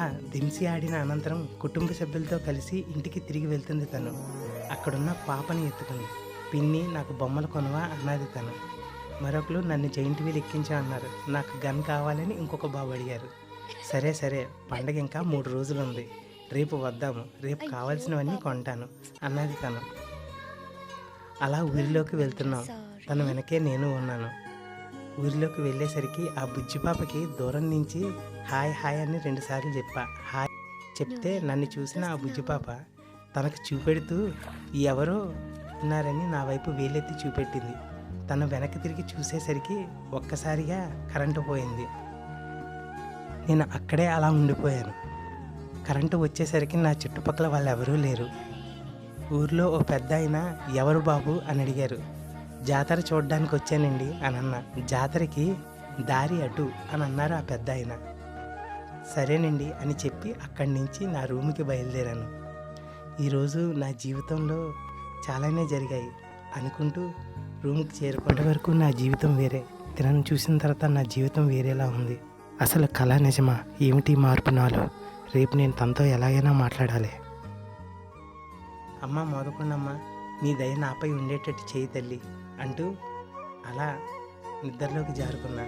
అలా దింసి ఆడిన అనంతరం కుటుంబ సభ్యులతో కలిసి ఇంటికి తిరిగి వెళ్తుంది తను. అక్కడున్న పాపని ఎత్తుకుంది. పిన్ని నాకు బొమ్మలు కొనవా అన్నది తను. మరొకరు నన్ను జైంట్ వీల్ ఎక్కించా అన్నారు. నాకు గన్ కావాలని ఇంకొక బాబు అడిగారు. సరే సరే పండగ ఇంకా 3 రోజులుంది, రేపు వద్దాము, రేపు కావాల్సినవన్నీ కొంటాను అన్నది తను. అలా ఊరిలోకి వెళ్తున్నాం. తన వెనకే నేను ఉన్నాను. ఊరిలోకి వెళ్ళేసరికి ఆ బుజ్జి పాపకి దూరం నుంచి హాయ్ హాయ్ అని 2 సార్లు చెప్పా. హాయ్ చెప్తే నన్ను చూసిన ఆ బుజ్జి పాప తనకు చూపెడుతూ ఎవరో ఉన్నారని నా వైపు వేలెత్తి చూపెట్టింది. తను వెనక్కి తిరిగి చూసేసరికి ఒక్కసారిగా కరెంటు పోయింది. నేను అక్కడే అలా ఉండిపోయాను. కరెంటు వచ్చేసరికి నా చుట్టుపక్కల వాళ్ళు ఎవరూ లేరు. ఊర్లో ఓ పెద్ద ఆయన ఎవరు బాబు అని అడిగారు. జాతర చూడడానికి వచ్చానండి అని అన్నా. జాతరకి దారి అటు అని అన్నారు ఆ పెద్ద ఆయన. సరేనండి అని చెప్పి అక్కడి నుంచి నా రూమ్కి బయలుదేరాను. ఈరోజు నా జీవితంలో చాలానే జరిగాయి అనుకుంటూ రూమ్కి చేరుకునే వరకు నా జీవితం వేరే, తినను చూసిన తర్వాత నా జీవితం వేరేలా ఉంది. అసలు కళ నిజమా, ఏమిటి మార్పు నాలో? రేపు నేను తనతో ఎలాగైనా మాట్లాడాలి. అమ్మ మోదకొండమ్మ, నీ దయ నాపై ఉండేటట్టు చేయి తల్లి అంటూ అలా నిద్రలోకి జారుకున్నా.